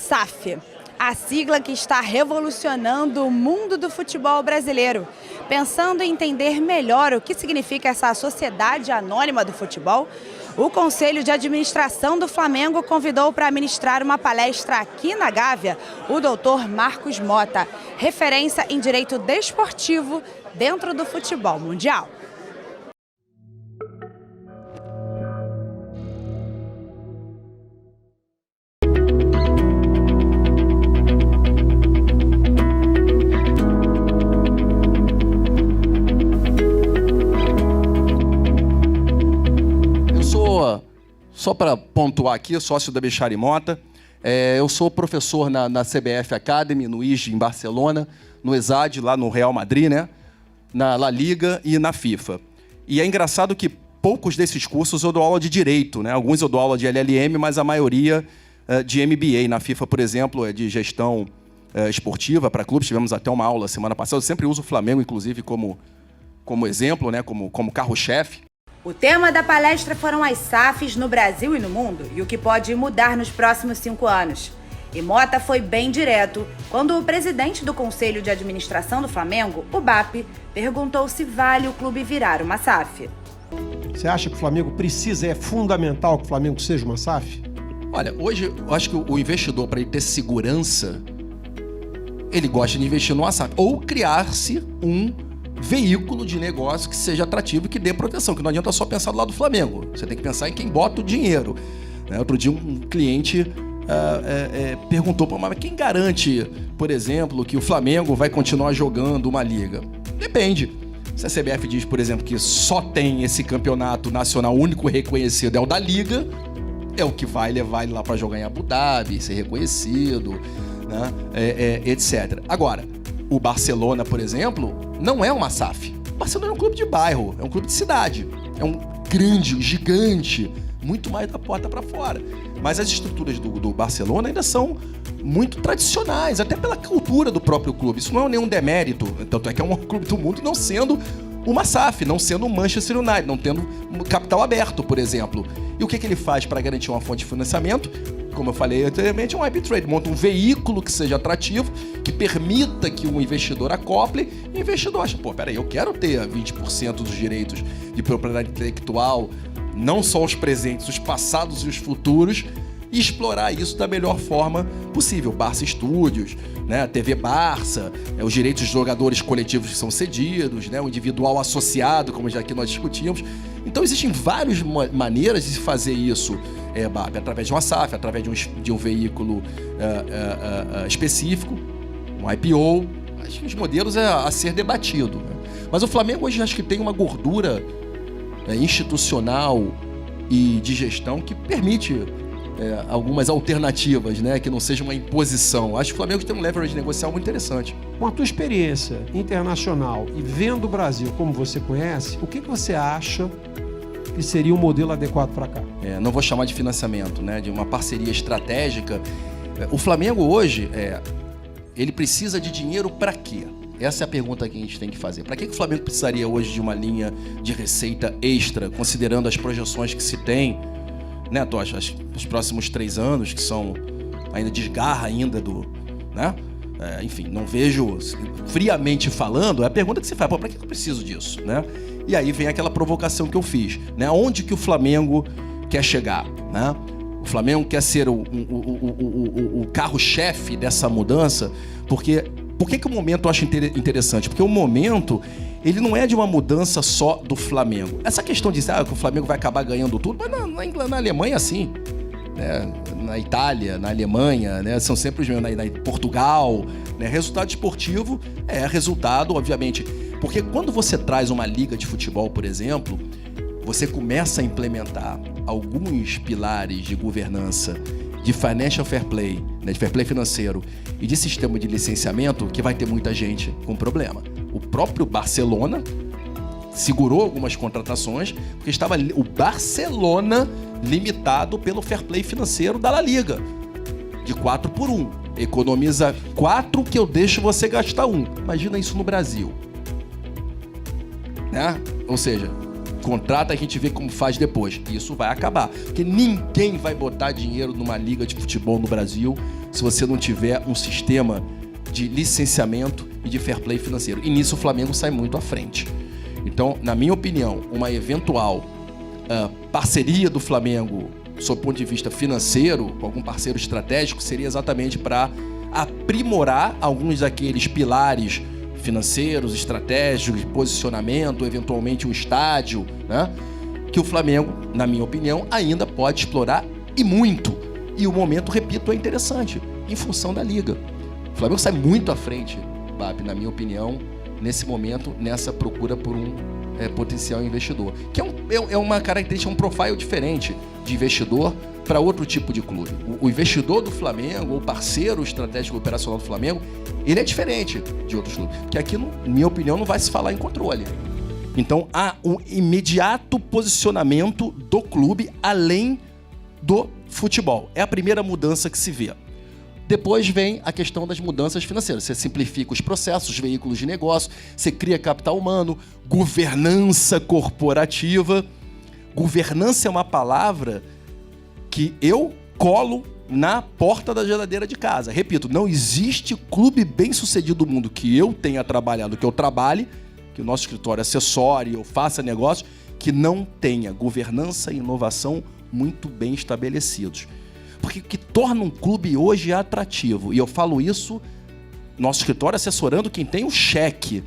SAF, a sigla que está revolucionando o mundo do futebol brasileiro. Pensando em entender melhor o que significa essa sociedade anônima do futebol, o Conselho de Administração do Flamengo convidou para ministrar uma palestra aqui na Gávea o doutor Marcos Mota, referência em direito desportivo dentro do futebol mundial. Só para pontuar aqui, sócio da Bechara Mota, eu sou professor na CBF Academy, no IGE em Barcelona, no ESAD, lá no Real Madrid, né? Na La Liga e na FIFA. E é engraçado que poucos desses cursos eu dou aula de direito, né? Alguns eu dou aula de LLM, mas a maioria de MBA. Na FIFA, por exemplo, é de gestão esportiva para clubes. Tivemos até uma aula semana passada. Eu sempre uso o Flamengo, inclusive, como exemplo, né? como carro-chefe. O tema da palestra foram as SAFs no Brasil e no mundo e o que pode mudar nos próximos 5 anos. E Mota foi bem direto quando o presidente do Conselho de Administração do Flamengo, o BAP, perguntou se vale o clube virar uma SAF. Você acha que o Flamengo precisa, é fundamental que o Flamengo seja uma SAF? Olha, hoje eu acho que o investidor, para ele ter segurança, ele gosta de investir numa SAF. Ou criar-se um veículo de negócio que seja atrativo e que dê proteção, que não adianta só pensar do lado do Flamengo. Você tem que pensar em quem bota o dinheiro. Outro dia um cliente perguntou para mas quem garante, por exemplo, que o Flamengo vai continuar jogando uma liga? Depende. Se a CBF diz, por exemplo, que só tem esse campeonato nacional único reconhecido, é o da liga, é o que vai levar ele lá para jogar em Abu Dhabi, ser reconhecido, né? Etc. Agora, o Barcelona, por exemplo, não é uma SAF. O Barcelona é um clube de bairro, é um clube de cidade. É um grande, gigante, muito mais da porta para fora. Mas as estruturas do Barcelona ainda são muito tradicionais, até pela cultura do próprio clube. Isso não é nenhum demérito, tanto é que é um clube do mundo não sendo uma SAF, não sendo o Manchester United, não tendo capital aberto, por exemplo. E o que ele faz para garantir uma fonte de financiamento? Como eu falei anteriormente, é um arbitrage. Monta um veículo que seja atrativo, que permita que um investidor acople, e o investidor acha, peraí, eu quero ter 20% dos direitos de propriedade intelectual, não só os presentes, os passados e os futuros, e explorar isso da melhor forma possível. Barça Studios, né, a TV Barça, os direitos dos jogadores coletivos que são cedidos, né, o individual associado, como já aqui nós discutimos. Então existem várias maneiras de se fazer isso, através de uma SAF, através de um veículo específico, um IPO. Acho que os modelos a ser debatido, né? Mas o Flamengo hoje acho que tem uma gordura institucional e de gestão que permite algumas alternativas, né, que não seja uma imposição. Acho que o Flamengo tem um leverage negocial muito interessante. Com a tua experiência internacional e vendo o Brasil como você conhece, o que você acha que seria um modelo adequado para cá? Não vou chamar de financiamento, né, de uma parceria estratégica. O Flamengo hoje, ele precisa de dinheiro para quê? Essa é a pergunta que a gente tem que fazer. Para que o Flamengo precisaria hoje de uma linha de receita extra, considerando as projeções que se tem, né, Tocha, os próximos 3 anos, que são ainda desgarra ainda do, né? Enfim, não vejo, friamente falando, é a pergunta que se faz, para que eu preciso disso, né? E aí vem aquela provocação que eu fiz, né? Onde que o Flamengo quer chegar, né? O Flamengo quer ser o carro-chefe dessa mudança, porque... Por que o momento eu acho interessante? Porque o momento, ele não é de uma mudança só do Flamengo. Essa questão de dizer que o Flamengo vai acabar ganhando tudo, mas na Alemanha é assim, né? Na Itália, na Alemanha, né? São sempre os mesmos, na Portugal, né? Resultado esportivo é resultado, obviamente. Porque quando você traz uma liga de futebol, por exemplo, você começa a implementar alguns pilares de governança, de financial fair play, né, de fair play financeiro e de sistema de licenciamento, que vai ter muita gente com problema. O próprio Barcelona segurou algumas contratações porque estava o Barcelona limitado pelo fair play financeiro da La Liga, de 4 por 1. Economiza 4 que eu deixo você gastar 1. Imagina isso no Brasil, né? Ou seja, contrata, a gente vê como faz depois. Isso vai acabar. Porque ninguém vai botar dinheiro numa liga de futebol no Brasil se você não tiver um sistema de licenciamento e de fair play financeiro. E nisso o Flamengo sai muito à frente. Então, na minha opinião, uma eventual parceria do Flamengo, sob o ponto de vista financeiro, com algum parceiro estratégico, seria exatamente para aprimorar alguns daqueles pilares financeiros, estratégicos, posicionamento, eventualmente um estádio, né? Que o Flamengo, na minha opinião, ainda pode explorar e muito. E o momento, repito, é interessante, em função da Liga. O Flamengo sai muito à frente, BAP, na minha opinião, nesse momento, nessa procura por um potencial investidor. Que é uma característica, um profile diferente de investidor para outro tipo de clube. O investidor do Flamengo, ou parceiro estratégico operacional do Flamengo, ele é diferente de outros clubes. Que aqui, na minha opinião, não vai se falar em controle. Então, há um imediato posicionamento do clube além do futebol. É a primeira mudança que se vê. Depois vem a questão das mudanças financeiras. Você simplifica os processos, veículos de negócio, você cria capital humano, governança corporativa. Governança é uma palavra que eu colo na porta da geladeira de casa. Repito, não existe clube bem-sucedido do mundo que eu tenha trabalhado, que eu trabalhe, que o nosso escritório acessório, eu faça negócio, que não tenha governança e inovação muito bem estabelecidos. Porque o que torna um clube hoje atrativo, e eu falo isso, nosso escritório assessorando quem tem o cheque.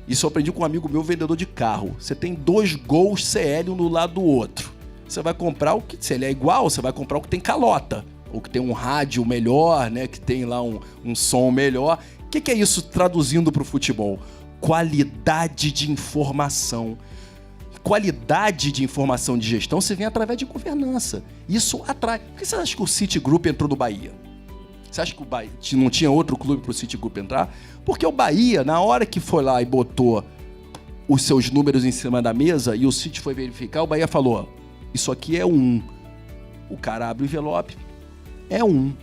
Isso eu aprendi com um amigo meu, vendedor de carro. Você tem 2 Gols CL um do lado do outro. Você vai comprar o que, se ele é igual, você vai comprar o que tem calota, ou que tem um rádio melhor, né, que tem lá um som melhor. O que é isso traduzindo para o futebol? Qualidade de informação. Qualidade de informação de gestão se vem através de governança. Isso atrai. Por que você acha que o Citigroup entrou no Bahia? Você acha que o Bahia não tinha outro clube para o Citigroup entrar? Porque o Bahia, na hora que foi lá e botou os seus números em cima da mesa e o Citi foi verificar, o Bahia falou, isso aqui é 1. O cara abre o envelope, é 1.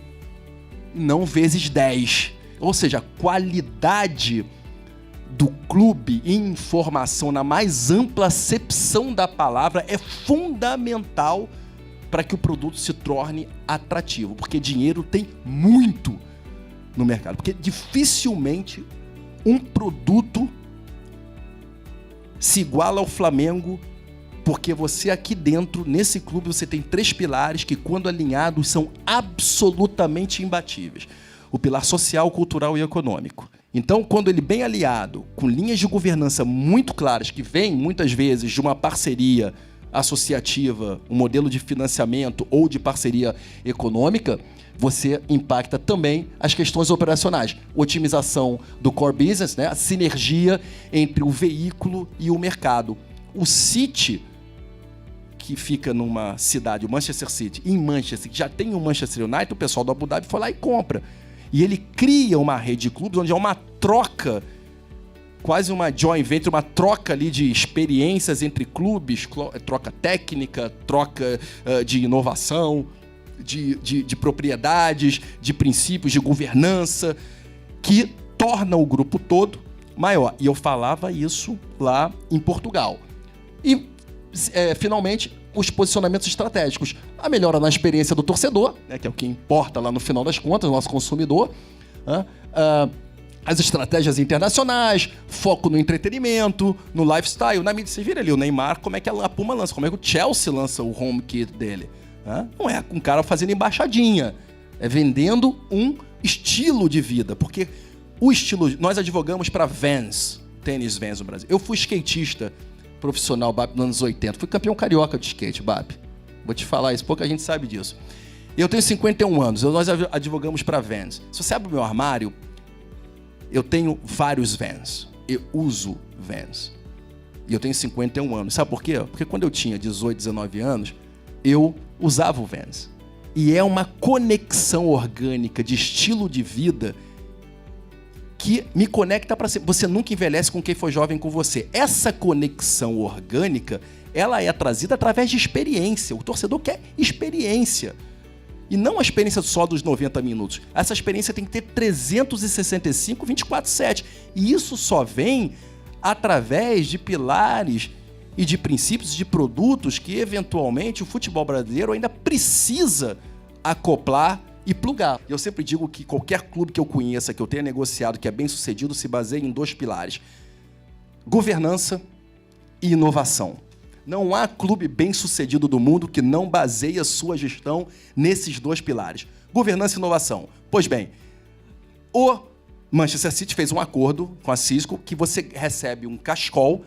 Não vezes 10. Ou seja, a qualidade do clube em informação, na mais ampla acepção da palavra, é fundamental para que o produto se torne atrativo. Porque dinheiro tem muito no mercado. Porque dificilmente um produto se iguala ao Flamengo, porque você aqui dentro, nesse clube, você tem 3 pilares que, quando alinhados, são absolutamente imbatíveis. O pilar social, cultural e econômico. Então, quando ele bem aliado, com linhas de governança muito claras, que vêm muitas vezes de uma parceria associativa, um modelo de financiamento ou de parceria econômica, você impacta também as questões operacionais. Otimização do core business, né? A sinergia entre o veículo e o mercado. O City, que fica numa cidade, o Manchester City, em Manchester, que já tem o Manchester United, o pessoal do Abu Dhabi foi lá e compra. E ele cria uma rede de clubes onde é uma troca, quase uma joint venture, uma troca ali de experiências entre clubes, troca técnica, troca de inovação, de propriedades, de princípios, de governança, que torna o grupo todo maior. E eu falava isso lá em Portugal. E, finalmente, os posicionamentos estratégicos. A melhora na experiência do torcedor, né, que é o que importa lá no final das contas, o nosso consumidor. As estratégias internacionais, foco no entretenimento, no lifestyle. Na mídia, você vira ali o Neymar, como é que a Puma lança, como é que o Chelsea lança o home kit dele. Não é com um cara fazendo embaixadinha, é vendendo um estilo de vida, porque o estilo... Nós advogamos para Vans, tênis Vans no Brasil. Eu fui skatista profissional, BAP, nos anos 80. Fui campeão carioca de skate, BAP. Vou te falar isso, pouca gente sabe disso. Eu tenho 51 anos, nós advogamos para Vans. Se você abre o meu armário, eu tenho vários Vans. Eu uso Vans. E eu tenho 51 anos. Sabe por quê? Porque quando eu tinha 18, 19 anos, eu usava o Vans. E é uma conexão orgânica de estilo de vida que me conecta para sempre. Você nunca envelhece com quem foi jovem com você. Essa conexão orgânica, ela é trazida através de experiência. O torcedor quer experiência. E não a experiência só dos 90 minutos. Essa experiência tem que ter 365, 24/7. E isso só vem através de pilares e de princípios, de produtos que, eventualmente, o futebol brasileiro ainda precisa acoplar e plugar. Eu sempre digo que qualquer clube que eu conheça, que eu tenha negociado, que é bem sucedido, se baseia em 2 pilares: governança e inovação. Não há clube bem sucedido do mundo que não baseia sua gestão nesses 2 pilares: governança e inovação. Pois bem, o Manchester City fez um acordo com a Cisco que você recebe um cachecol,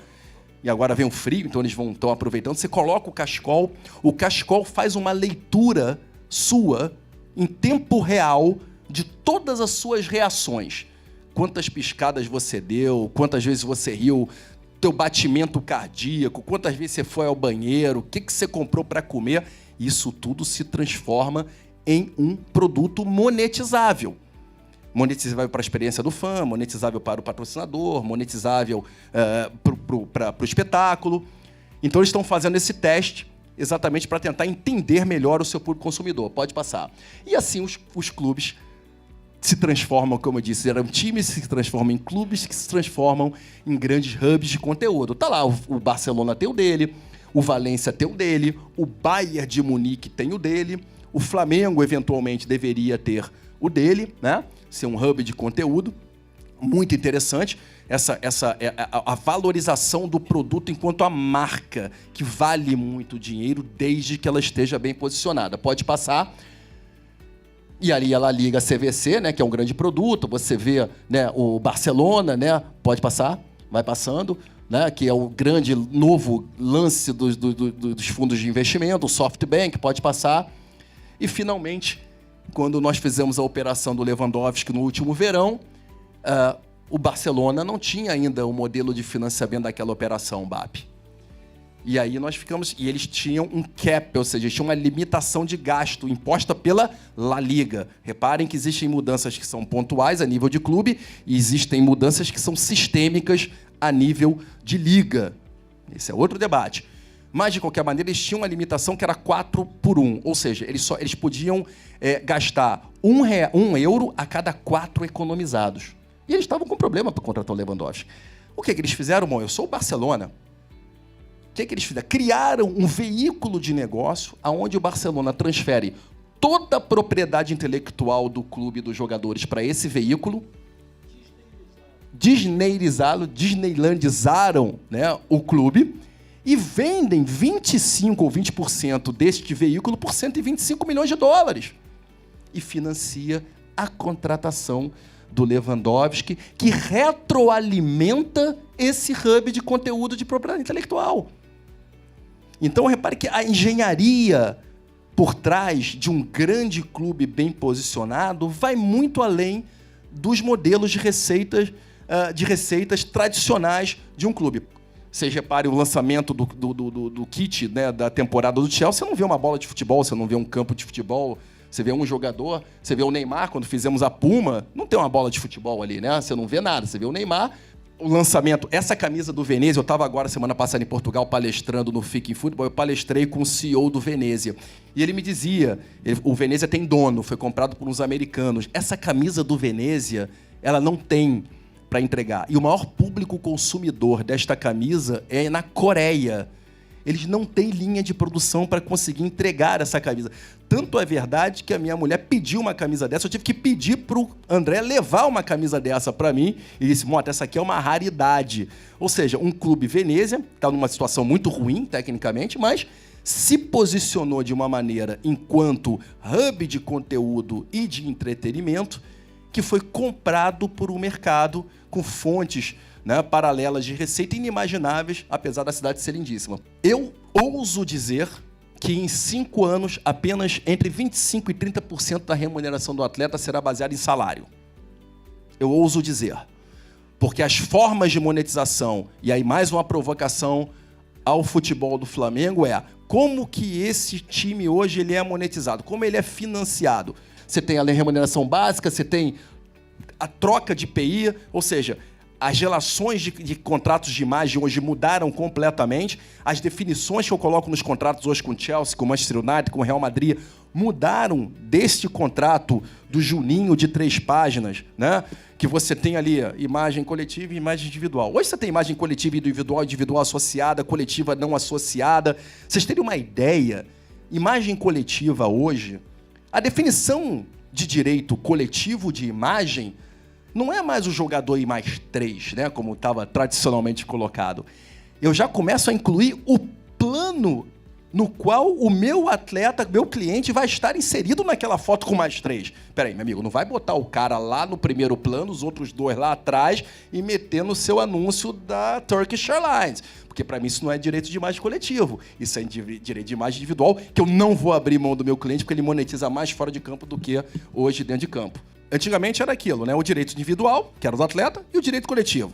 e agora vem o frio, então eles estão aproveitando, você coloca o cachecol faz uma leitura sua em tempo real de todas as suas reações. Quantas piscadas você deu, quantas vezes você riu, teu batimento cardíaco, quantas vezes você foi ao banheiro, o que você comprou para comer. Isso tudo se transforma em um produto monetizável. Monetizável para a experiência do fã, monetizável para o patrocinador, monetizável para o espetáculo. Então, eles estão fazendo esse teste exatamente para tentar entender melhor o seu público consumidor. Pode passar. E assim os clubes se transformam, como eu disse, eram times que se transformam em clubes que se transformam em grandes hubs de conteúdo. Tá lá, o Barcelona tem o dele, o Valência tem o dele, o Bayern de Munique tem o dele, o Flamengo, eventualmente, deveria ter o dele, né? Ser um hub de conteúdo. Muito interessante a valorização do produto enquanto a marca, que vale muito dinheiro desde que ela esteja bem posicionada. Pode passar. E ali ela liga a CVC, né, que é um grande produto. Você vê, né, o Barcelona, né, pode passar, vai passando, né, que é o grande novo lance dos fundos de investimento, o SoftBank, pode passar. E, finalmente, quando nós fizemos a operação do Lewandowski no último verão, o Barcelona não tinha ainda o modelo de financiamento daquela operação, BAP. E aí nós ficamos... E eles tinham um cap, ou seja, eles tinham uma limitação de gasto imposta pela La Liga. Reparem que existem mudanças que são pontuais a nível de clube e existem mudanças que são sistêmicas a nível de liga. Esse é outro debate. Mas, de qualquer maneira, eles tinham uma limitação que era 4-1. Ou seja, eles podiam gastar €1 a cada 4 economizados. E eles estavam com problema para contratar o Lewandowski. O que eles fizeram? Bom, eu sou o Barcelona. O que eles fizeram? Criaram um veículo de negócio onde o Barcelona transfere toda a propriedade intelectual do clube e dos jogadores para esse veículo. Disneylandizaram, né, o clube e vendem 25% ou 20% deste veículo por $125 milhões. E financia a contratação do Lewandowski, que retroalimenta esse hub de conteúdo de propriedade intelectual. Então, repare que a engenharia por trás de um grande clube bem posicionado vai muito além dos modelos de receitas tradicionais de um clube. Vocês reparem o lançamento do kit, né, da temporada do Chelsea, você não vê uma bola de futebol, você não vê um campo de futebol, você vê um jogador, você vê o Neymar, quando fizemos a Puma, não tem uma bola de futebol ali, né? Você não vê nada, você vê o Neymar. O lançamento, essa camisa do Venezia, eu estava agora, semana passada, em Portugal, palestrando no Fique em Futebol, eu palestrei com o CEO do Venezia. E ele me dizia, o Venezia tem dono, foi comprado por uns americanos. Essa camisa do Venezia, ela não tem para entregar. E o maior público consumidor desta camisa é na Coreia. Eles não têm linha de produção para conseguir entregar essa camisa. Tanto é verdade que a minha mulher pediu uma camisa dessa. Eu tive que pedir para o André levar uma camisa dessa para mim. E disse, Mota, essa aqui é uma raridade. Ou seja, um clube Venezia, está numa situação muito ruim, tecnicamente, mas se posicionou de uma maneira enquanto hub de conteúdo e de entretenimento que foi comprado por um mercado com fontes, né, paralelas de receita inimagináveis, apesar da cidade ser lindíssima. Eu ouso dizer que em 5 anos, apenas entre 25% e 30% da remuneração do atleta será baseada em salário. Eu ouso dizer. Porque as formas de monetização, e aí mais uma provocação ao futebol do Flamengo é como que esse time hoje ele é monetizado, como ele é financiado. Você tem a remuneração básica, você tem a troca de PI, ou seja, as relações de contratos de imagem hoje mudaram completamente. As definições que eu coloco nos contratos hoje com o Chelsea, com o Manchester United, com o Real Madrid, mudaram deste contrato do Juninho de 3 páginas, né? Que você tem ali imagem coletiva e imagem individual. Hoje você tem imagem coletiva e individual associada, coletiva não associada. Vocês terem uma ideia, imagem coletiva hoje, a definição de direito coletivo de imagem não é mais o jogador e mais 3, né, como estava tradicionalmente colocado. Eu já começo a incluir o plano no qual o meu atleta, meu cliente, vai estar inserido naquela foto com mais 3. Peraí, meu amigo, não vai botar o cara lá no primeiro plano, os outros 2 lá atrás e meter no seu anúncio da Turkish Airlines. Porque para mim isso não é direito de imagem coletivo. Isso é direito de imagem individual, que eu não vou abrir mão do meu cliente porque ele monetiza mais fora de campo do que hoje dentro de campo. Antigamente era aquilo, né? O direito individual, que era do atleta, e o direito coletivo,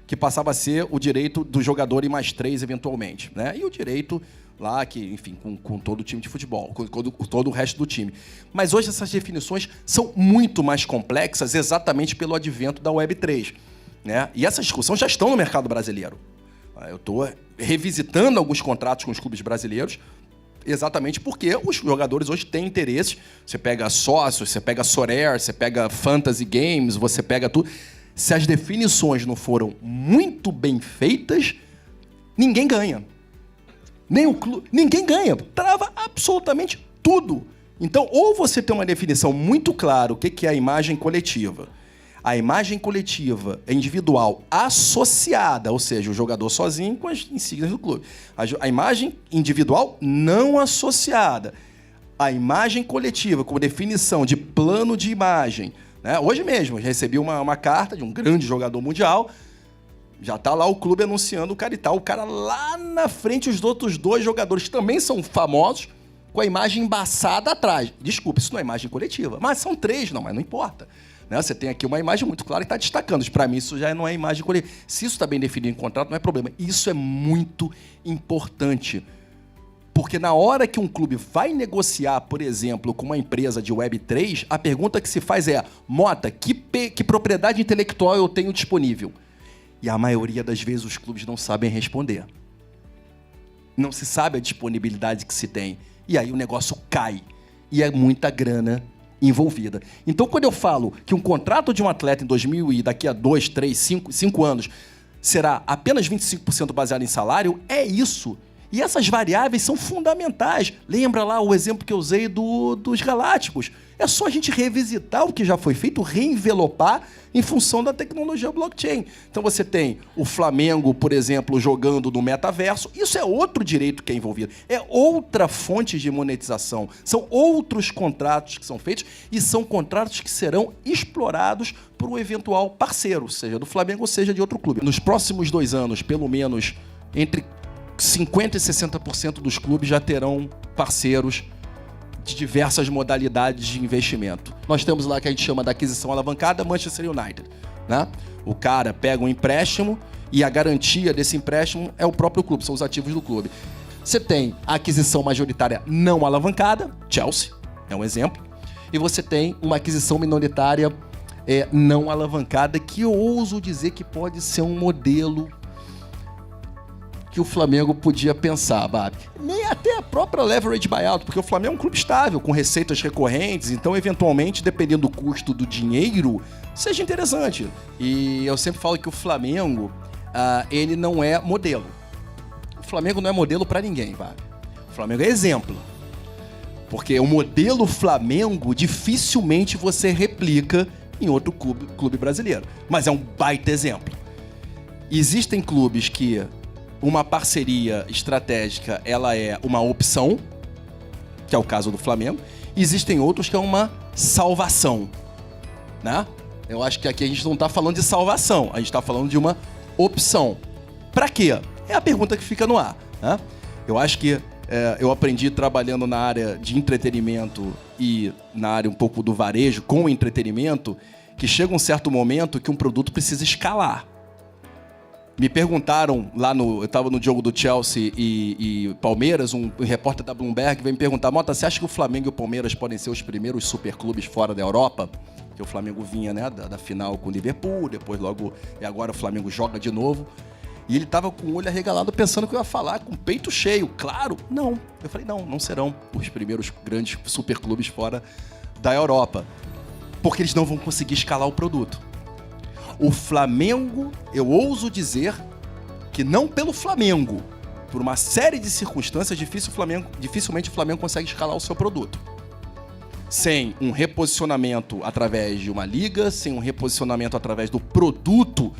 que passava a ser o direito do jogador e mais 3 eventualmente, né? E o direito lá, que, enfim, com todo o time de futebol, com todo o resto do time. Mas hoje essas definições são muito mais complexas exatamente pelo advento da Web3, né? E essas discussões já estão no mercado brasileiro. Eu estou revisitando alguns contratos com os clubes brasileiros, exatamente porque os jogadores hoje têm interesses. Você pega sócios, você pega Sorare, você pega Fantasy Games, você pega tudo. Se as definições não foram muito bem feitas, ninguém ganha. Nem o clube, ninguém ganha. Trava absolutamente tudo. Então, ou você tem uma definição muito clara o que é a imagem coletiva. A imagem coletiva é individual associada, ou seja, o jogador sozinho com as insígnias do clube. A imagem individual não associada. A imagem coletiva, como definição de plano de imagem. Né? Hoje mesmo, eu recebi uma carta de um grande jogador mundial. Já está lá o clube anunciando o cara e tal. O cara lá na frente, os outros 2 jogadores que também são famosos, com a imagem embaçada atrás. Desculpa, isso não é imagem coletiva. Mas são 3, mas não importa. Né? Você tem aqui uma imagem muito clara que está destacando. Para mim, isso já não é imagem coletiva. Se isso está bem definido em contrato, não é problema. Isso é muito importante. Porque na hora que um clube vai negociar, por exemplo, com uma empresa de Web3, a pergunta que se faz é: Mota, que propriedade intelectual eu tenho disponível? E a maioria das vezes os clubes não sabem responder. Não se sabe a disponibilidade que se tem. E aí o negócio cai. E é muita grana envolvida. Então, quando eu falo que um contrato de um atleta em 2000 e daqui a 2, 3, 5 anos será apenas 25% baseado em salário, é isso. E essas variáveis são fundamentais. Lembra lá o exemplo que eu usei dos Galácticos? É só a gente revisitar o que já foi feito, reenvelopar em função da tecnologia blockchain. Então você tem o Flamengo, por exemplo, jogando no metaverso. Isso é outro direito que é envolvido. É outra fonte de monetização. São outros contratos que são feitos e são contratos que serão explorados por um eventual parceiro, seja do Flamengo ou seja de outro clube. Nos próximos 2 anos, pelo menos, entre 50% e 60% dos clubes já terão parceiros de diversas modalidades de investimento. Nós temos lá que a gente chama da aquisição alavancada, Manchester United. Né? O cara pega um empréstimo e a garantia desse empréstimo é o próprio clube, são os ativos do clube. Você tem a aquisição majoritária não alavancada, Chelsea, é um exemplo, e você tem uma aquisição minoritária não alavancada, que eu ouso dizer que pode ser um modelo que o Flamengo podia pensar, Babi. Nem até a própria leverage buyout, porque o Flamengo é um clube estável, com receitas recorrentes, então, eventualmente, dependendo do custo do dinheiro, seja interessante. E eu sempre falo que o Flamengo, ele não é modelo. O Flamengo não é modelo para ninguém, Babi. O Flamengo é exemplo. Porque o modelo Flamengo dificilmente você replica em outro clube brasileiro. Mas é um baita exemplo. Existem clubes que uma parceria estratégica, ela é uma opção, que é o caso do Flamengo. Existem outros que é uma salvação, né? Eu acho que aqui a gente não está falando de salvação, a gente está falando de uma opção. Para quê? É a pergunta que fica no ar, né? Eu acho que eu aprendi trabalhando na área de entretenimento e na área um pouco do varejo com entretenimento, que chega um certo momento que um produto precisa escalar. Me perguntaram lá eu estava no jogo do Chelsea e Palmeiras, um repórter da Bloomberg veio me perguntar: Mota, você acha que o Flamengo e o Palmeiras podem ser os primeiros superclubes fora da Europa? Que o Flamengo vinha, né, da final com o Liverpool, depois e agora o Flamengo joga de novo. E ele estava com o olho arregalado pensando que eu ia falar com o peito cheio. Claro, não. Eu falei, não serão os primeiros grandes superclubes fora da Europa. Porque eles não vão conseguir escalar o produto. O Flamengo, eu ouso dizer que não pelo Flamengo, por uma série de circunstâncias, dificilmente o Flamengo consegue escalar o seu produto. sem um reposicionamento através de uma liga, sem um reposicionamento através do produto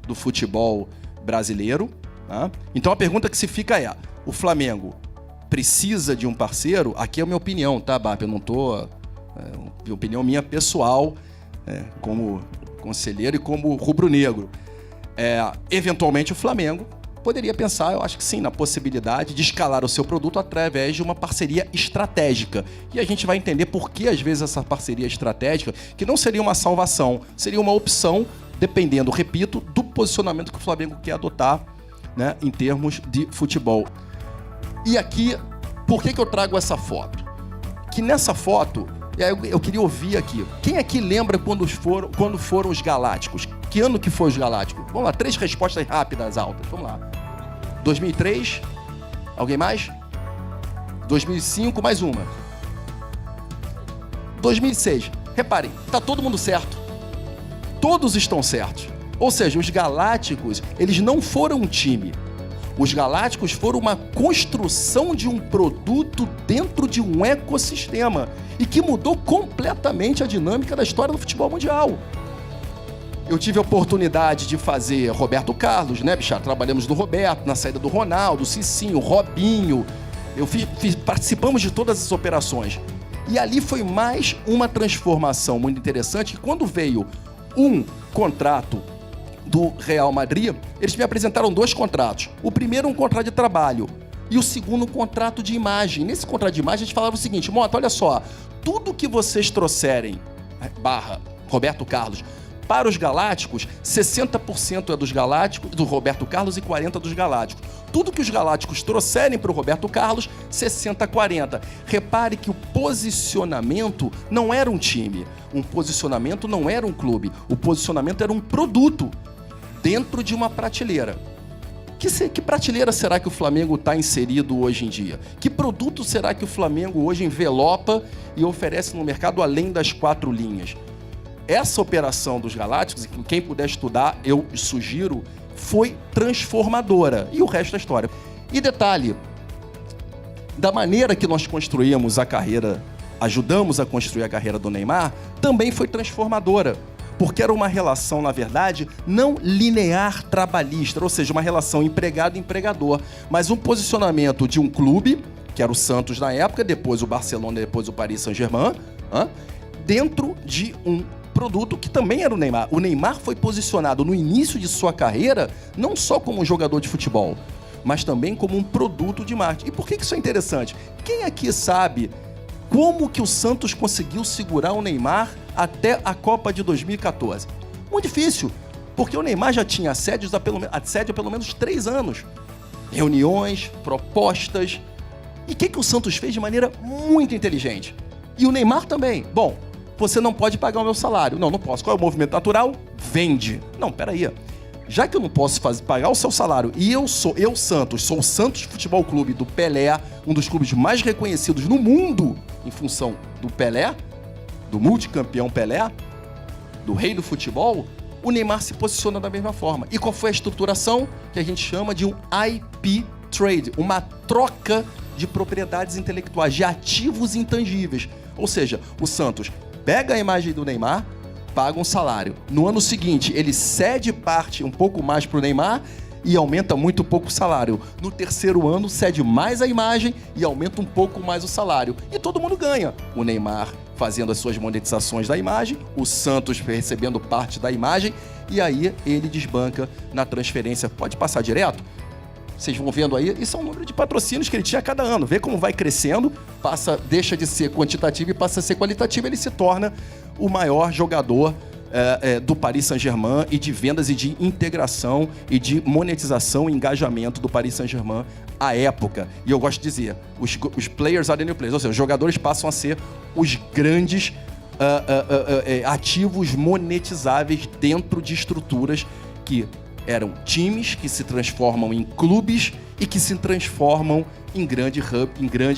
do futebol brasileiro. Tá? Então a pergunta que se fica é, o Flamengo precisa de um parceiro? Aqui é a minha opinião, tá, Bap? Eu não tô... opinião minha pessoal, como conselheiro e como rubro-negro. Eventualmente o Flamengo poderia pensar, eu acho que sim, na possibilidade de escalar o seu produto através de uma parceria estratégica. E a gente vai entender por que, às vezes, essa parceria estratégica, que não seria uma salvação, seria uma opção, dependendo, repito, do posicionamento que o Flamengo quer adotar, né, em termos de futebol. E aqui, por que eu trago essa foto? Que nessa foto, eu queria ouvir aqui, quem aqui lembra quando foram os Galácticos? Que ano que foi os Galácticos? Vamos lá, 3 respostas rápidas, altas. Vamos lá. 2003? Alguém mais? 2005, mais uma. 2006. Reparem, tá todo mundo certo. Todos estão certos. Ou seja, os Galácticos, eles não foram um time. Os Galácticos foram uma construção de um produto dentro de um ecossistema e que mudou completamente a dinâmica da história do futebol mundial. Eu tive a oportunidade de fazer Roberto Carlos, né, bicha? Trabalhamos do Roberto, na saída do Ronaldo, Cicinho, Robinho. Participamos de todas as operações. E ali foi mais uma transformação muito interessante, que quando veio um contrato do Real Madrid, eles me apresentaram 2 contratos. O primeiro, um contrato de trabalho, e o segundo, um contrato de imagem. Nesse contrato de imagem, a gente falava o seguinte: Mota, olha só, tudo que vocês trouxerem, Roberto Carlos, para os Galácticos, 60% é dos Galácticos, do Roberto Carlos, e 40% dos Galácticos. Tudo que os Galácticos trouxerem para o Roberto Carlos, 60-40. Repare que o posicionamento não era um time, um posicionamento não era um clube, o posicionamento era um produto dentro de uma prateleira. Que prateleira será que o Flamengo está inserido hoje em dia? Que produto será que o Flamengo hoje envelopa e oferece no mercado além das 4 linhas? Essa operação dos Galácticos, quem puder estudar, eu sugiro, foi transformadora. E o resto é história. E detalhe, da maneira que nós construímos a carreira, ajudamos a construir a carreira do Neymar, também foi transformadora. Porque era uma relação, na verdade, não linear trabalhista, ou seja, uma relação empregado-empregador, mas um posicionamento de um clube, que era o Santos na época, depois o Barcelona, depois o Paris Saint-Germain, dentro de um produto que também era o Neymar. O Neymar foi posicionado no início de sua carreira não só como um jogador de futebol, mas também como um produto de marketing. E por que isso é interessante? Quem aqui sabe como que o Santos conseguiu segurar o Neymar até a Copa de 2014? Muito difícil, porque o Neymar já tinha assédio há pelo menos 3 anos. Reuniões, propostas. E o que o Santos fez de maneira muito inteligente? E o Neymar também. Bom, você não pode pagar o meu salário. Não posso. Qual é o movimento natural? Vende. Não, peraí. Já que eu não posso pagar o seu salário e eu, Santos, sou o Santos Futebol Clube do Pelé, um dos clubes mais reconhecidos no mundo em função do Pelé, do multicampeão Pelé, do rei do futebol, o Neymar se posiciona da mesma forma. E qual foi a estruturação? Que a gente chama de um IP trade, uma troca de propriedades intelectuais, de ativos intangíveis. Ou seja, o Santos pega a imagem do Neymar, paga um salário. No ano seguinte, ele cede parte um pouco mais para o Neymar e aumenta muito pouco o salário. No terceiro ano, cede mais a imagem e aumenta um pouco mais o salário. E todo mundo ganha. O Neymar fazendo as suas monetizações da imagem, o Santos recebendo parte da imagem, e aí ele desbanca na transferência. Pode passar direto? Vocês vão vendo aí, isso é um número de patrocínios que ele tinha a cada ano. Vê como vai crescendo, deixa de ser quantitativo e passa a ser qualitativo. Ele se torna o maior jogador do Paris Saint-Germain e de vendas e de integração e de monetização e engajamento do Paris Saint-Germain à época. E eu gosto de dizer, os players are the new players, ou seja, os jogadores passam a ser os grandes ativos monetizáveis dentro de estruturas que eram times que se transformam em clubes e que se transformam em grandes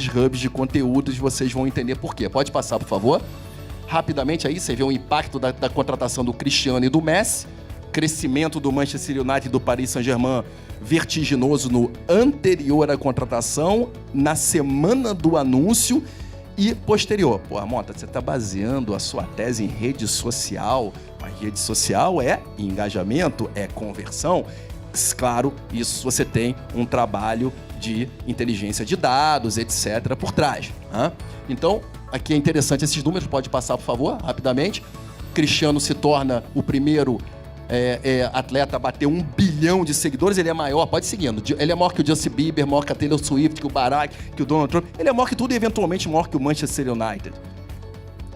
hubs de conteúdos. Vocês vão entender por quê. Pode passar, por favor? Rapidamente aí, você vê o impacto da contratação do Cristiano e do Messi, crescimento do Manchester United e do Paris Saint-Germain vertiginoso no anterior à contratação, na semana do anúncio, e posterior. Pô, Mota, você está baseando a sua tese em rede social, mas rede social é engajamento, é conversão. Claro, isso você tem um trabalho de inteligência de dados, etc., por trás. Né? Então, aqui é interessante esses números, pode passar, por favor, rapidamente. Cristiano se torna o primeiro atleta a bater 1 bilhão de seguidores, ele é maior, pode ir seguindo, ele é maior que o Justin Bieber, maior que a Taylor Swift, que o Barack, que o Donald Trump, ele é maior que tudo e eventualmente maior que o Manchester United.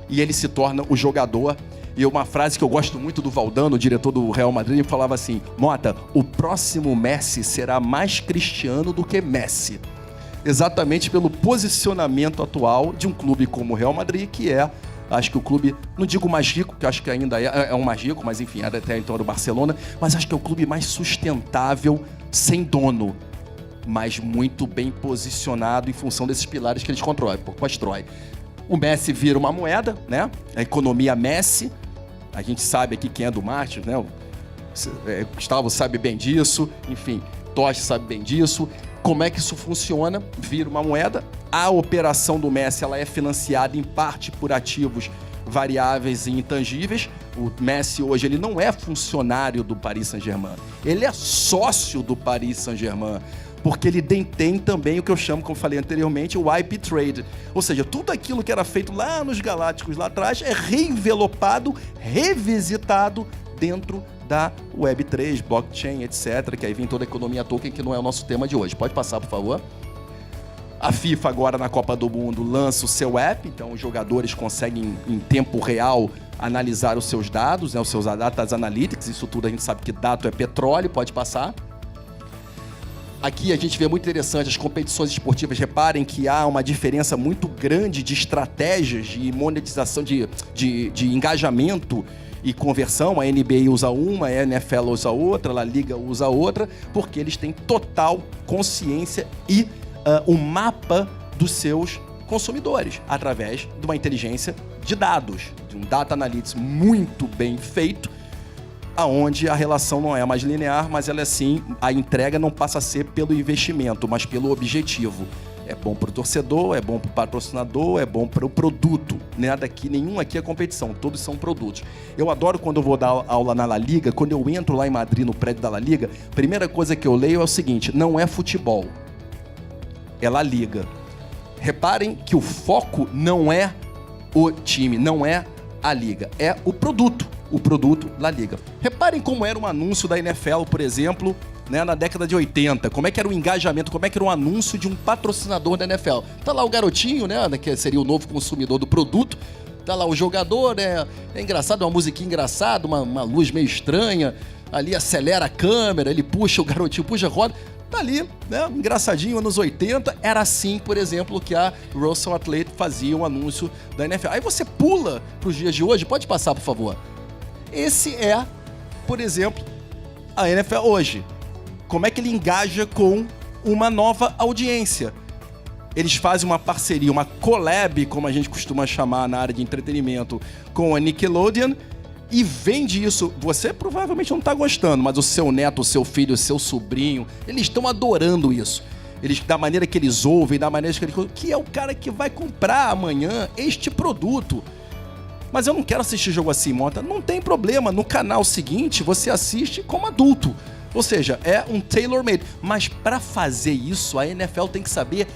E ele se torna o jogador, e uma frase que eu gosto muito do Valdano, o diretor do Real Madrid, ele falava assim: Mota, o próximo Messi será mais Cristiano do que Messi. Exatamente pelo posicionamento atual de um clube como o Real Madrid, que é, acho que o clube, não digo mais rico, que acho que ainda é um mais rico, mas enfim, era até então do Barcelona, mas acho que é o clube mais sustentável, sem dono, mas muito bem posicionado em função desses pilares que eles constroem. O Messi vira uma moeda, né? A economia Messi, a gente sabe aqui quem é do marketing, né? Gustavo sabe bem disso, enfim, Toshi sabe bem disso. Como é que isso funciona? Vira uma moeda. A operação do Messi, ela é financiada em parte por ativos variáveis e intangíveis. O Messi hoje ele não é funcionário do Paris Saint-Germain. Ele é sócio do Paris Saint-Germain, porque ele detém também o que eu chamo, como falei anteriormente, o IP Trade. Ou seja, tudo aquilo que era feito lá nos Galácticos, lá atrás, é reenvelopado, revisitado dentro da Web3, blockchain, etc., que aí vem toda a economia token, que não é o nosso tema de hoje. Pode passar, por favor. A FIFA agora na Copa do Mundo lança o seu app, então os jogadores conseguem em tempo real analisar os seus dados, né, os seus datas analytics, isso tudo a gente sabe que dado é petróleo, pode passar. Aqui a gente vê muito interessante as competições esportivas. Reparem que há uma diferença muito grande de estratégias de monetização, de engajamento e conversão. A NBA usa uma, a NFL usa outra, a La Liga usa outra, porque eles têm total consciência e um mapa dos seus consumidores, através de uma inteligência de dados, de um data analytics muito bem feito, aonde a relação não é mais linear, mas ela é sim, a entrega não passa a ser pelo investimento, mas pelo objetivo. É bom para o torcedor, é bom para o patrocinador, é bom para o produto. Nenhum aqui é competição, todos são produtos. Eu adoro quando eu vou dar aula na La Liga, quando eu entro lá em Madrid, no prédio da La Liga, a primeira coisa que eu leio é o seguinte: não é futebol, é La Liga. Reparem que o foco não é o time, não é a liga, é o produto La Liga. Reparem como era um anúncio da NFL, por exemplo, né, na década de 80, como é que era o engajamento, como é que era um anúncio de um patrocinador da NFL. Tá lá o garotinho, né, que seria o novo consumidor do produto, tá lá o jogador, né, é engraçado, uma musiquinha engraçada, uma luz meio estranha, ali acelera a câmera, ele puxa, o garotinho puxa a roda, tá ali, né, engraçadinho, anos 80, era assim, por exemplo, que a Russell Athletic fazia um anúncio da NFL. Aí você pula pros dias de hoje, pode passar, por favor. Esse é, por exemplo, a NFL hoje. Como é que ele engaja com uma nova audiência? Eles fazem uma parceria, uma collab, como a gente costuma chamar na área de entretenimento, com a Nickelodeon e vende isso. Você provavelmente não está gostando, mas o seu neto, o seu filho, o seu sobrinho, eles estão adorando isso. Eles, da maneira que eles ouvem, da maneira que eles... que é o cara que vai comprar amanhã este produto. Mas eu não quero assistir jogo assim, Mota. Não tem problema, no canal seguinte você assiste como adulto. Ou seja, é um tailor-made. Mas para fazer isso, a NFL tem que saber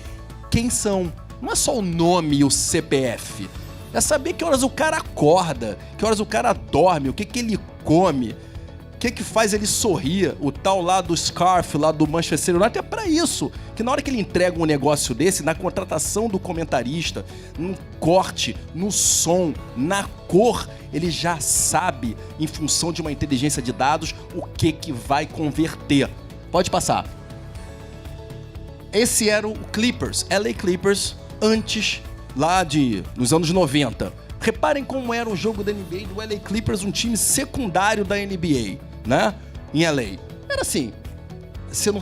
quem são. Não é só o nome e o CPF. É saber que horas o cara acorda, que horas o cara dorme, o que ele come, o que faz ele sorrir. O tal lá do Scarf, lá do Manchester United, é para isso. Que na hora que ele entrega um negócio desse, na contratação do comentarista, no corte, no som, na cor, ele já sabe, em função de uma inteligência de dados, o que vai converter. Pode passar. Esse era o Clippers, LA Clippers, antes, lá nos anos 90. Reparem como era o jogo da NBA do LA Clippers, um time secundário da NBA, né? Em LA. Era assim, vocês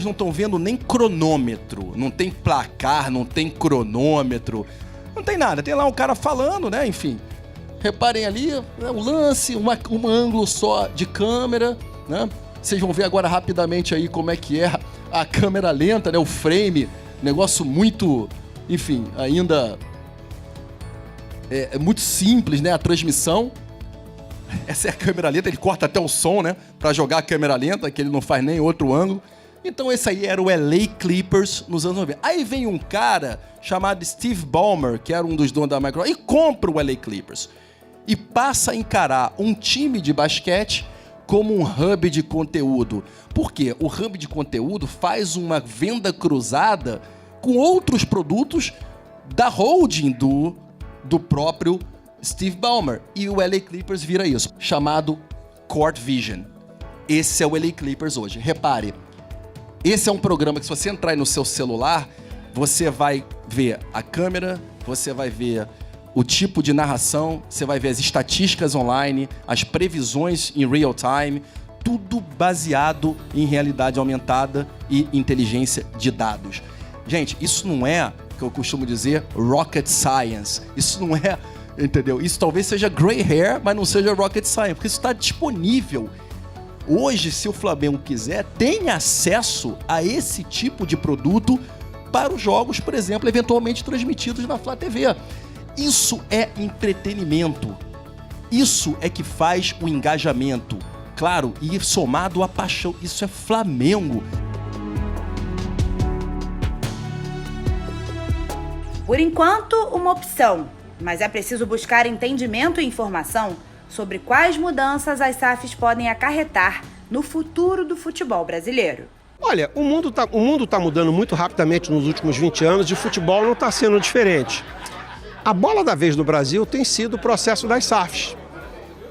não estão vendo nem cronômetro, não tem placar, não tem cronômetro, não tem nada. Tem lá um cara falando, né? Enfim. Reparem ali, né, o lance, um ângulo só de câmera, né? Vocês vão ver agora rapidamente aí como é que é a câmera lenta, né? O frame, negócio muito, enfim, ainda É muito simples, né? A transmissão. Essa é a câmera lenta, ele corta até o som, né? Pra jogar a câmera lenta, que ele não faz nem outro ângulo. Então esse aí era o LA Clippers nos anos 90. Aí vem um cara chamado Steve Ballmer, que era um dos donos da Microsoft, e compra o LA Clippers. E passa a encarar um time de basquete como um hub de conteúdo. Por quê? O hub de conteúdo faz uma venda cruzada com outros produtos da holding do próprio Steve Ballmer. E o LA Clippers vira isso, chamado Court Vision. Esse é o LA Clippers hoje. Repare, esse é um programa que, se você entrar aí no seu celular, você vai ver a câmera, você vai ver o tipo de narração, você vai ver as estatísticas online, as previsões em real time, tudo baseado em realidade aumentada e inteligência de dados. Gente, isso não é, que eu costumo dizer, rocket science. Isso não é, entendeu? Isso talvez seja gray hair, mas não seja rocket science, porque isso está disponível. Hoje, se o Flamengo quiser, tem acesso a esse tipo de produto para os jogos, por exemplo, eventualmente transmitidos na Flá TV. Isso é entretenimento. Isso é que faz o engajamento. Claro, e somado à paixão. Isso é Flamengo. Por enquanto, uma opção, mas é preciso buscar entendimento e informação sobre quais mudanças as SAFs podem acarretar no futuro do futebol brasileiro. Olha, o mundo tá mudando muito rapidamente nos últimos 20 anos e o futebol não está sendo diferente. A bola da vez no Brasil tem sido o processo das SAFs.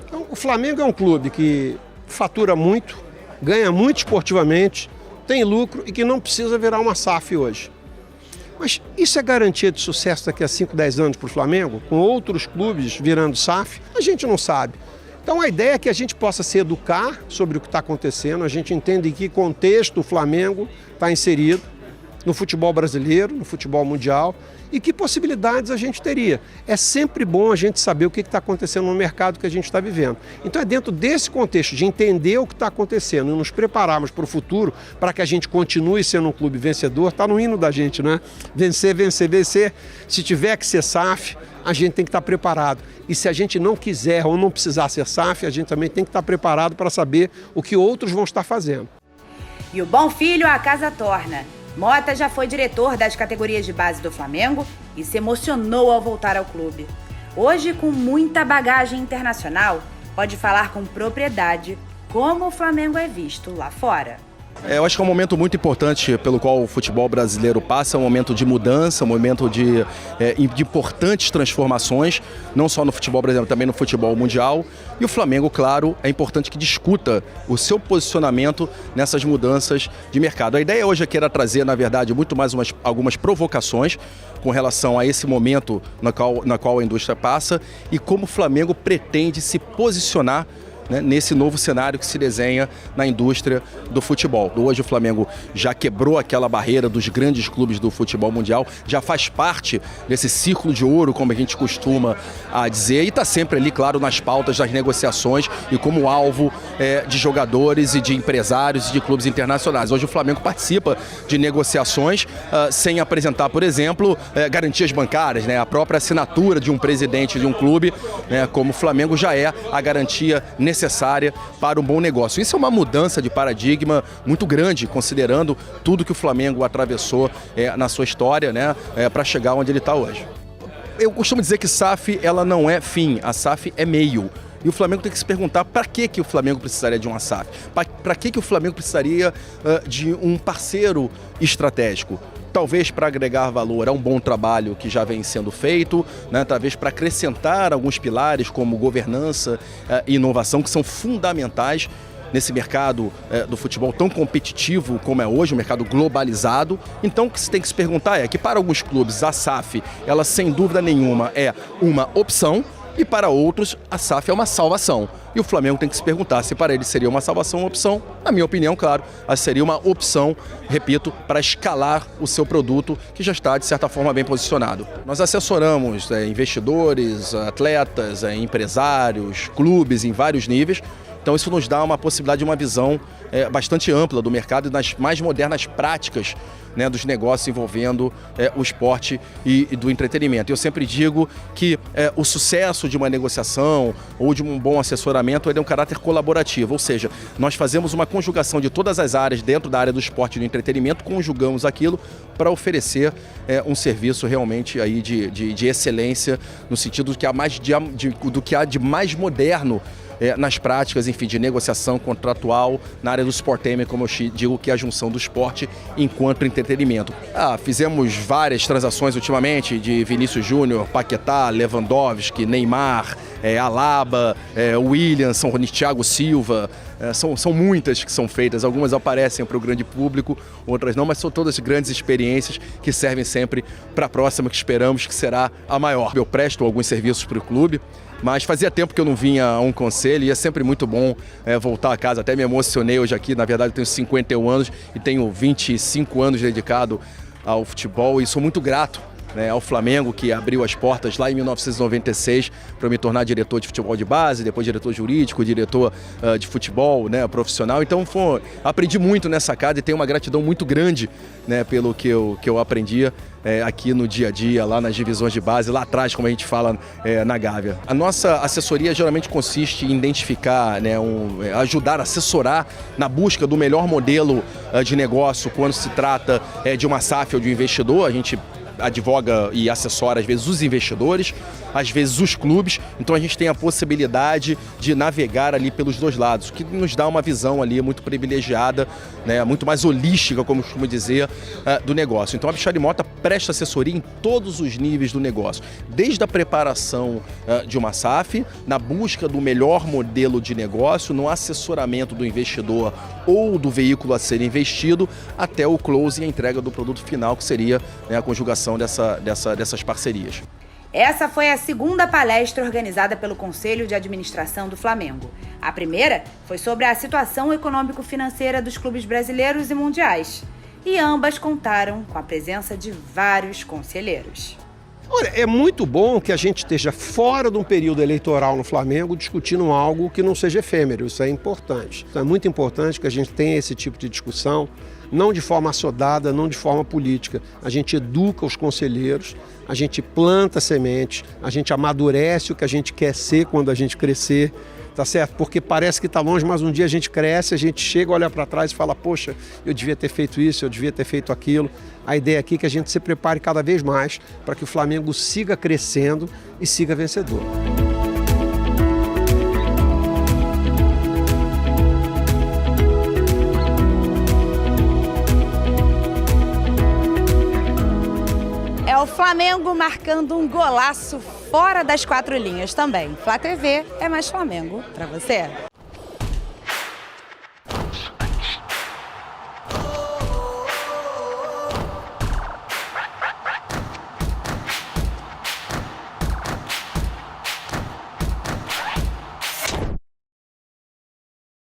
Então, o Flamengo é um clube que fatura muito, ganha muito esportivamente, tem lucro e que não precisa virar uma SAF hoje. Mas isso é garantia de sucesso daqui a 5, 10 anos para o Flamengo? Com outros clubes virando SAF? A gente não sabe. Então a ideia é que a gente possa se educar sobre o que está acontecendo, a gente entende em que contexto o Flamengo está inserido no futebol brasileiro, no futebol mundial, e que possibilidades a gente teria. É sempre bom a gente saber o que está acontecendo no mercado que a gente está vivendo. Então é dentro desse contexto de entender o que está acontecendo e nos prepararmos para o futuro, para que a gente continue sendo um clube vencedor, está no hino da gente, né? Vencer, vencer, vencer. Se tiver que ser SAF, a gente tem que estar preparado. E se a gente não quiser ou não precisar ser SAF, a gente também tem que estar preparado para saber o que outros vão estar fazendo. E o bom filho a casa torna. Mota já foi diretor das categorias de base do Flamengo e se emocionou ao voltar ao clube. Hoje, com muita bagagem internacional, pode falar com propriedade como o Flamengo é visto lá fora. Eu acho que é um momento muito importante pelo qual o futebol brasileiro passa, um momento de mudança, um momento de importantes transformações, não só no futebol brasileiro, também no futebol mundial. E o Flamengo, claro, é importante que discuta o seu posicionamento nessas mudanças de mercado. A ideia hoje aqui era trazer, na verdade, muito mais algumas provocações com relação a esse momento na qual a indústria passa e como o Flamengo pretende se posicionar, né, nesse novo cenário que se desenha na indústria do futebol. Hoje o Flamengo já quebrou aquela barreira dos grandes clubes do futebol mundial, já faz parte desse círculo de ouro, como a gente costuma dizer, e está sempre ali, claro, nas pautas das negociações e como alvo de jogadores e de empresários e de clubes internacionais. Hoje o Flamengo participa de negociações sem apresentar, por exemplo, garantias bancárias, né, a própria assinatura de um presidente de um clube, né, como o Flamengo já é a garantia necessária para um bom negócio. Isso é uma mudança de paradigma muito grande, considerando tudo que o Flamengo atravessou na sua história, né, para chegar onde ele está hoje. Eu costumo dizer que SAF ela não é fim, a SAF é meio. E o Flamengo tem que se perguntar para que o Flamengo precisaria de uma SAF? Para que o Flamengo precisaria de um parceiro estratégico? Talvez para agregar valor a um bom trabalho que já vem sendo feito, né? Talvez para acrescentar alguns pilares como governança e inovação, que são fundamentais nesse mercado do futebol tão competitivo como é hoje, um mercado globalizado. Então o que se tem que se perguntar é que para alguns clubes a SAF, ela sem dúvida nenhuma é uma opção, e para outros a SAF é uma salvação. E o Flamengo tem que se perguntar se para ele seria uma salvação ou uma opção. Na minha opinião, claro, seria uma opção, repito, para escalar o seu produto, que já está, de certa forma, bem posicionado. Nós assessoramos investidores, atletas, empresários, clubes em vários níveis. Então isso nos dá uma possibilidade de uma visão bastante ampla do mercado e das mais modernas práticas, né, dos negócios envolvendo o esporte e do entretenimento. Eu sempre digo que o sucesso de uma negociação ou de um bom assessoramento é um caráter colaborativo, ou seja, nós fazemos uma conjugação de todas as áreas dentro da área do esporte e do entretenimento, conjugamos aquilo para oferecer um serviço realmente aí de excelência, no sentido do que há de mais moderno nas práticas, enfim, de negociação contratual na área do sportainment, como eu digo, que é a junção do esporte enquanto entretenimento. Fizemos várias transações ultimamente de Vinícius Júnior, Paquetá, Lewandowski, Neymar, Alaba, Williamson, Thiago Silva. São muitas que são feitas, algumas aparecem para o grande público, outras não, mas são todas grandes experiências que servem sempre para a próxima, que esperamos que será a maior. Eu presto alguns serviços para o clube, mas fazia tempo que eu não vinha a um conselho e é sempre muito bom voltar a casa. Até me emocionei hoje aqui, na verdade eu tenho 51 anos e tenho 25 anos dedicado ao futebol e sou muito grato, né, ao Flamengo, que abriu as portas lá em 1996 para me tornar diretor de futebol de base, depois diretor jurídico, diretor de futebol, né, profissional. Então aprendi muito nessa casa e tenho uma gratidão muito grande, né, pelo que eu aprendi aqui no dia a dia, lá nas divisões de base, lá atrás, como a gente fala na Gávea. A nossa assessoria geralmente consiste em identificar, né, ajudar, assessorar na busca do melhor modelo de negócio quando se trata de uma SAF ou de um investidor. A gente advoga e assessora às vezes os investidores, às vezes os clubes, então a gente tem a possibilidade de navegar ali pelos dois lados, o que nos dá uma visão ali muito privilegiada, né, muito mais holística, como eu costumo dizer, do negócio. Então a Bichari Mota presta assessoria em todos os níveis do negócio, desde a preparação de uma SAF, na busca do melhor modelo de negócio, no assessoramento do investidor ou do veículo a ser investido, até o close e a entrega do produto final, que seria, né, a conjugação dessas parcerias. Essa foi a segunda palestra organizada pelo Conselho de Administração do Flamengo. A primeira foi sobre a situação econômico-financeira dos clubes brasileiros e mundiais. E ambas contaram com a presença de vários conselheiros. Olha, é muito bom que a gente esteja fora de um período eleitoral no Flamengo discutindo algo que não seja efêmero. Isso é importante. Então é muito importante que a gente tenha esse tipo de discussão, não de forma assodada, não de forma política. A gente educa os conselheiros, a gente planta sementes, a gente amadurece o que a gente quer ser quando a gente crescer, tá certo? Porque parece que está longe, mas um dia a gente cresce, a gente chega, olha para trás e fala, poxa, eu devia ter feito isso, eu devia ter feito aquilo. A ideia aqui é que a gente se prepare cada vez mais para que o Flamengo siga crescendo e siga vencedor. É o Flamengo marcando um golaço fora das 4 linhas também. Flá TV é mais Flamengo para você.